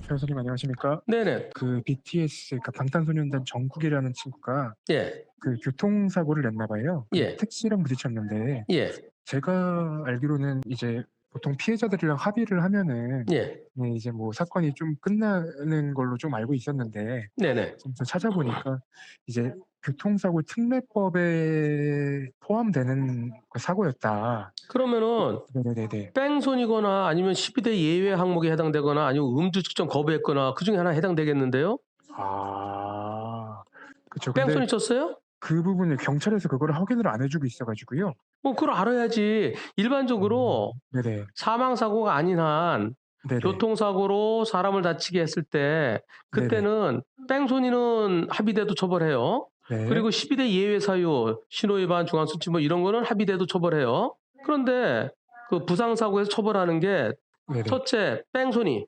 선생님 안녕하십니까? 네네. 그 BTS 그러니까 방탄소년단 정국이라는 친구가 예. 그 교통사고를 냈나 봐요. 그 예. 택시랑 부딪혔는데 예. 제가 알기로는 이제 보통 피해자들이랑 합의를 하면은 예. 네 이제 뭐 사건이 좀 끝나는 걸로 좀 알고 있었는데 네네. 좀 더 찾아보니까 이제 교통사고 특례법에 포함되는 그 사고였다. 그러면은 네네네네. 뺑소니거나 아니면 12대 예외 항목에 해당되거나 아니면 음주 측정 거부했거나 그중에 하나에 해당되겠는데요? 아. 그쵸. 근데 뺑소니 쳤어요? 그 부분을 경찰에서 그거를 확인을 안 해 주고 있어 가지고요. 그걸 알아야지. 일반적으로 네네. 사망 사고가 아닌 한 네네. 교통사고로 사람을 다치게 했을 때 네네. 그때는 뺑소니는 합의돼도 처벌해요. 네. 그리고 12대 예외 사유, 신호위반, 중앙선취 뭐 이런 거는 합의돼도 처벌해요. 그런데 그 부상 사고에서 처벌하는 게 네네. 첫째 뺑소니,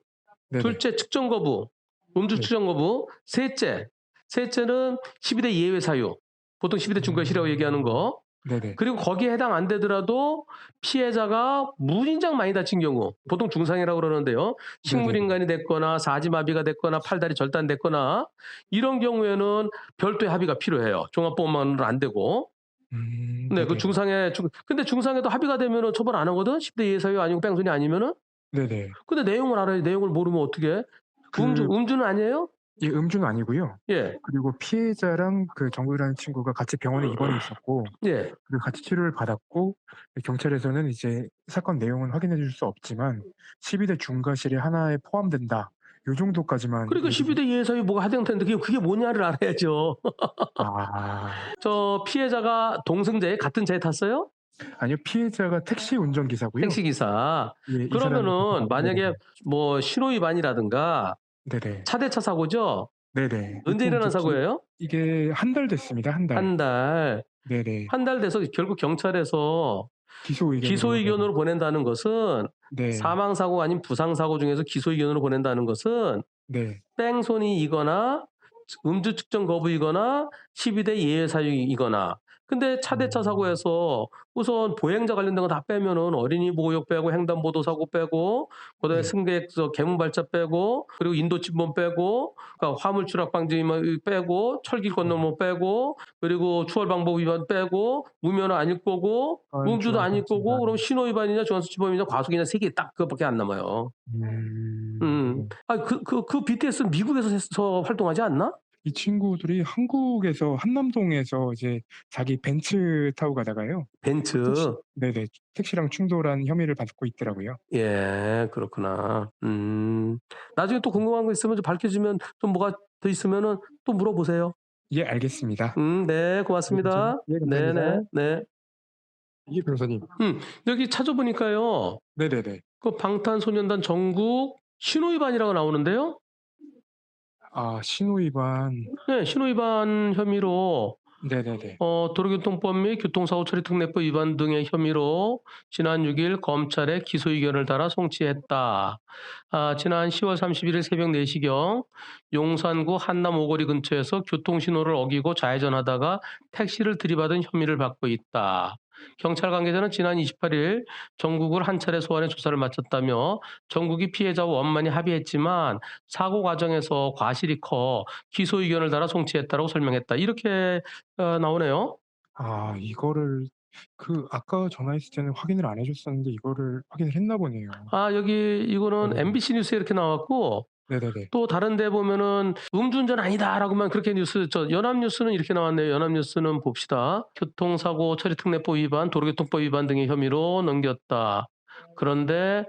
네네. 둘째 측정 거부, 음주 네. 측정 거부, 셋째는 12대 예외 사유. 보통 12대 중과실이라고 얘기하는 거. 네네. 그리고 거기에 해당 안 되더라도 피해자가 무진장 많이 다친 경우, 보통 중상이라고 그러는데요. 네네네. 식물인간이 됐거나 사지마비가 됐거나 팔다리 절단됐거나 이런 경우에는 별도의 합의가 필요해요. 종합보험만으로 안 되고. 네, 그 네네. 근데 중상에도 합의가 되면은 처벌 안 하거든. 10대 예사유 아니고 뺑소니 아니면은. 네네. 근데 내용을 알아야지. 내용을 모르면 어떻게? 그 음주는 아니에요? 예 음주는 아니고요. 예. 그리고 피해자랑 그 정국이라는 친구가 같이 병원에 입원해 있었고 예. 그리고 같이 치료를 받았고 경찰에서는 이제 사건 내용은 확인해 줄 수 없지만 "12대 중과실의 하나에 포함된다." 요 정도까지만 그러니까 얘기를 12대 예사유 뭐가 해당되는데 그게 뭐냐를 알아야죠. 아. 저 피해자가 동승자예요? 같은 차에 탔어요? 아니요. 피해자가 택시 운전기사고요. 택시기사. 예 이 사람이 그러면은 만약에 네네네. 뭐 신호위반이라든가 네네. 차대차 사고죠? 네네. 언제 보통 일어난 이제 사고예요? 이게 한 달 됐습니다, 한 달. 한 달. 네네. 한 달 돼서 결국 경찰에서 기소 기소 의견으로 네네. 의견으로 보낸다는 것은 네. 사망 사고가 아닌 부상 사고 중에서 기소 의견으로 보낸다는 것은 네. 뺑소니이거나 음주 측정 거부이거나 12대 예외 사유이거나. 근데 차대차 음. 사고에서 우선 보행자 관련된 거 다 빼면은 어린이 보호역 빼고 횡단보도 사고 빼고 그다음에 네. 승객 개문 발자 빼고 그리고 인도 침범 빼고 그러니까 화물 추락 방지 뭐 빼고 철길 네. 건너면 빼고 그리고 추월 방법 위반 빼고 무면허 아닐 거고 음주도 아닐 중앙선취 거고 그럼 위반. 신호 위반이냐 중앙선취범이냐 과속이냐 세 개 딱 그것밖에 안 남아요. 네. 그 BTS는 미국에서 활동하지 않나? 이 친구들이 한국에서 한남동에서 이제 자기 벤츠 타고 가다가요. 벤츠. 그 택시 네네. 택시랑 충돌한 혐의를 받고 있더라고요. 예, 그렇구나. 나중에 또 궁금한 거 있으면 좀 밝혀지면 좀 뭐가 더 있으면은 또 물어보세요. 예 알겠습니다. 네, 예 감사합 고맙습니다. 예 감사합니다. 네네, 네. 예 변호사님. 여기 찾아보니까요. 네네네. 그 방탄소년단 정국 신호위반이라고 나오는데요. 아 신호위반. 네, 신호위반 혐의로 네네네. 도로교통법 및 교통사고 처리 특례법 위반 등의 혐의로 지난 6일 검찰에 기소 의견을 달아 송치했다. 지난 10월 31일 새벽 4시경 용산구 한남 오거리 근처에서 교통신호를 어기고 좌회전하다가 택시를 들이받은 혐의를 받고 있다. 경찰 관계자는 지난 28일 정국을 한 차례 소환해 조사를 마쳤다며 정국이 피해자와 원만히 합의했지만 사고 과정에서 과실이 커 기소 의견을 달아 송치했다고 설명했다. 이렇게 나오네요. 아 이거를 그 아까 전화했을 때는 확인을 안 해 줬었는데 이거를 확인을 했나 보네요. 여기 이거는 네네네. MBC 뉴스에 이렇게 나왔고 네네네. 또 다른 데 보면은 "음주운전 아니다."라고만 그렇게 연합뉴스는 이렇게 나왔네요. 연합뉴스는 봅시다. "교통사고 처리 특례법 위반, 도로교통법 위반 등의 혐의로 넘겼다." 그런데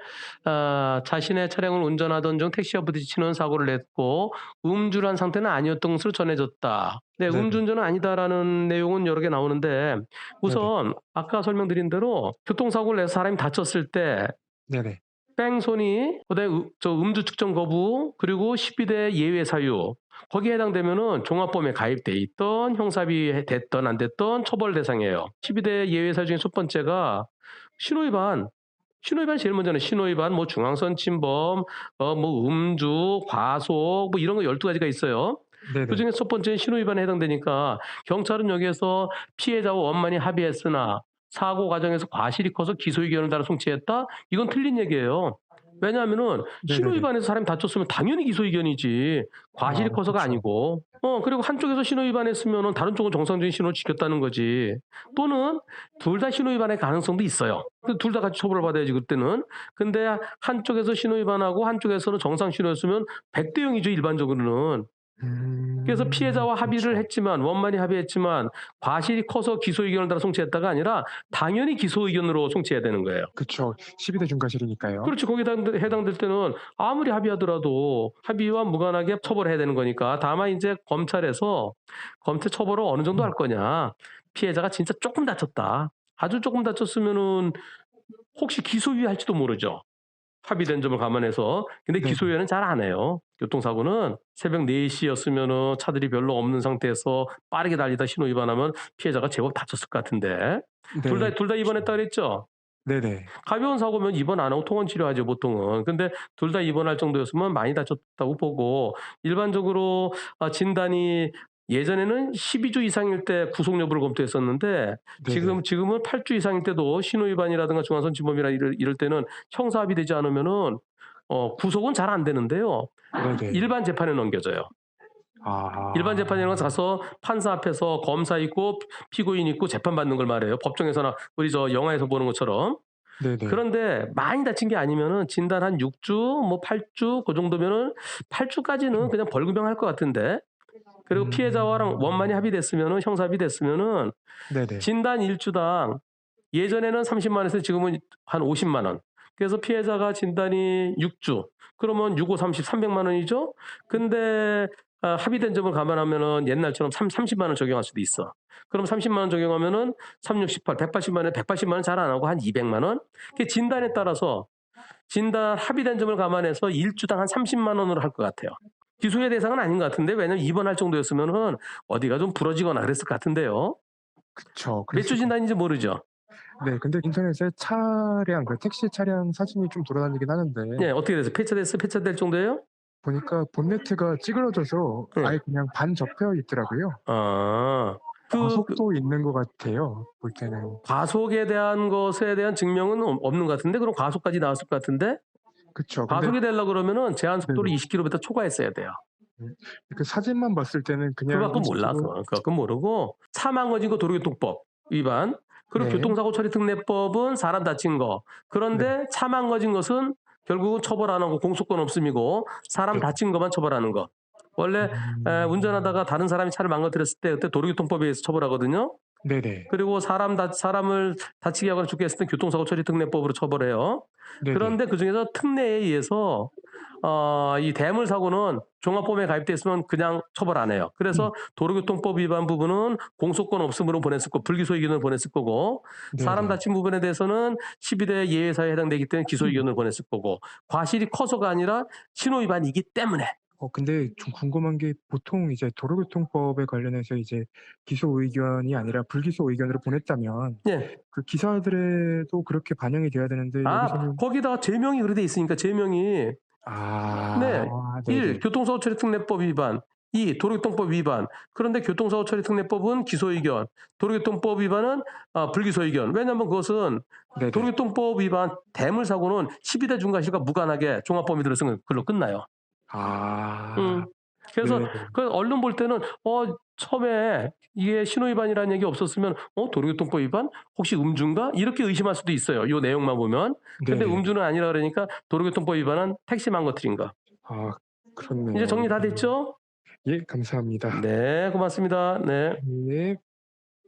자신의 차량을 운전하던 중 택시와 부딪히는 사고를 냈고 음주를 한 상태는 아니었던 것으로 전해졌다. 네, 네네. "음주운전은 아니다."라는 내용은 여러 개 나오는데 네네. 우선 아까 설명드린 대로 교통사고를 내서 사람이 다쳤을 때 네네. 뺑소니, 그다음에 음주 측정 거부, 그리고 12대 예외 사유. 거기에 해당되면은 종합범에 가입돼 있던 형사비 됐던 안 됐던 처벌 대상이에요. 12대 예외 사유 중에 첫 번째가 신호위반. 신호위반이 제일 먼저는 신호위반, 뭐 중앙선 침범, 뭐 음주, 과속, 뭐 이런 거 12가지가 있어요. 네네. 그중에 첫 번째는 신호위반에 해당되니까 경찰은 여기에서 피해자와 원만히 합의했으나 사고 과정에서 과실이 커서 기소 의견을 따라 송치했다? 이건 틀린 얘기예요. 왜냐하면은 신호 네네네. 위반해서 사람이 다쳤으면 당연히 기소 의견이지 과실이 아 커서가 그쵸. 아니고. 그리고 한쪽에서 신호 위반했으면은 다른 쪽은 정상적인 신호를 지켰다는 거지. 또는 둘 다 신호 위반의 가능성도 있어요. 그 둘 다 같이 처벌을 받아야지 그때는. 근데 한쪽에서 신호 위반하고 한쪽에서는 정상 신호였으면 100대 0이죠 일반적으로는. 그래서 피해자와 합의를 그렇죠. 했지만 원만히 합의했지만 과실이 커서 기소 의견을 따라 송치했다가 아니라 당연히 기소 의견으로 송치해야 되는 거예요. 그쵸. 12대 중과실이니까요. 그렇지. 거기에 해당될 때는 아무리 합의하더라도 합의와 무관하게 처벌해야 되는 거니까. 다만 인제 검찰에서 검찰 처벌을 어느 정도 할 거냐. 피해자가 진짜 쪼끔 다쳤다. 아주 쪼끔 다쳤으면은 혹시 기소유예할지도 모르죠. 합의된 점을 감안해서. 근데 네네. 기소유예는 잘 안 해요. 교통사고는 새벽 4 시였으면은 차들이 별로 없는 상태에서 빠르게 달리다 신호 위반하면 피해자가 제법 다쳤을 것 같은데. 네. 둘 다 그쵸. 입원했다 그랬죠? 네네. 가벼운 사고면 입원 안 하고 통원 치료하죠 보통은. 근데 둘 다 입원할 정도였으면 많이 다쳤다고 보고 일반적으로 진단이 예전에는 12주 이상일 때 구속 여부를 검토했었는데 네네. 지금은 8주 이상일 때도 신호 위반이라든가 중앙선 침범이나 이럴 때는 형사 합의되지 않으면은 구속은 잘 안 되는데요. 네네. 일반 재판에 넘겨져요. 일반 재판이라는 건 아. 가서 판사 앞에서 검사 있고 피고인 있고 재판받는 걸 말해요. 법정에서나 우리 저 영화에서 보는 것처럼. 네네. 그런데 많이 다친 게 아니면은 진단 한 6 주 뭐 8주 그 정도면은 8 주까지는 그냥 벌금형 할 것 같은데. 그리고 피해자와랑 원만히 음. 합의됐으면은 형사 합의됐으면은 네네. 진단 1 주당 예전에는 30만 원에서 지금은 한 50만 원. 그래서 피해자가 진단이 6 주. 그러면 6, 5, 30, 300만 원이죠. 근데 합의된 점을 감안하면은 옛날처럼 30만 원 적용할 수도 있어. 그럼 30만 원 적용하면은 3, 6, 18, 180만 원에 180만 원 잘 안 하고 한 200만 원? 그 진단에 따라서 진단 합의된 점을 감안해서 1 주당 한 30만 원으로 할 것 같아요. 기소의 대상은 아닌 것 같은데 왜냐면 입원할 정도였으면은 어디가 좀 부러지거나 그랬을 것 같은데요. 그쵸. 몇 주 그랬을 것 진단인지 모르죠. 네. 근데 인터넷에 차량 택시 차량 사진이 좀 돌아다니긴 하는데 예. 어떻게 됐어요? 폐차될 정도예요? 보니까 본네트가 찌그러져서 예. 아예 그냥 반 접혀 있더라고요. 아. 그 과속도 있는 것 같아요, 볼 때는. 과속에 대한 것에 대한 증명은 없는 것 같은데 그럼 과속까지 나왔을 것 같은데 그쵸. 근데 과속이 되려 그러면은 제한 속도를 네네. 20km 초과했어야 돼요. 음. 그 사진만 봤을 때는 그거 그냥 갖고 몰라. 20km 그거 갖고 모르고 사망 거진 거 도로교통법 위반. 그리고 네. 교통사고 처리 특례법은 사람 다친 거. 네. 그런데 사망 거진 것은 결국은 처벌 안 하고 공소권 없음이고 사람 네. 다친 것만 처벌하는 거. 원래 음. 운전하다가 다른 사람이 차를 망가뜨렸을 때 그때 도로교통법에 의해서 처벌하거든요. 네네. 그리고 사람을 다치게 하거나 죽게 했을 때 교통사고 처리 특례법으로 처벌해요. 네네. 그런데 그중에서 특례에 의해서 이 대물 사고는 종합범위에 가입돼 있으면 그냥 처벌 안 해요. 그래서 도로교통법 위반 부분은 공소권 없음으로 보냈을 거고 불기소 의견을 보냈을 거고 사람 네네. 다친 부분에 대해서는 12대 예외사에 해당되기 때문에 기소 의견을 보냈을 거고 과실이 커서가 아니라 신호 위반이기 때문에 근데 좀 궁금한 게 보통 이제 도로교통법에 관련해서 이제 기소 의견이 아니라 불기소 의견으로 보냈다면 예. 그 기사들에도 그렇게 반영이 돼야 되는데 여기서는 거기다가 제명이 그렇게 돼 있으니까 제명이 네. 네네. 1. 교통사고 처리 특례법 위반. 2. 도로교통법 위반. 그런데 교통사고 처리 특례법은 기소 의견, 도로교통법 위반은 불기소 의견. 왜냐하면 그것은 네네. 도로교통법 위반 대물 사고는 12대 중과실과 무관하게 종합범위 들어서는 그걸로 끝나요. 아 음. 그래서 네네. 그 언론 볼 때는 처음에 이게 신호 위반이라는 얘기 없었으면 도로교통법 위반? 혹시 음주인가? 이렇게 의심할 수도 있어요, 요 내용만 보면. 근데 네네. 음주는 아니라 그러니까 도로교통법 위반은 택시 망가뜨린 거. 아 이제 그렇네요. 정리 다 됐죠? 예 감사합니다. 네, 고맙습니다. 네. 네.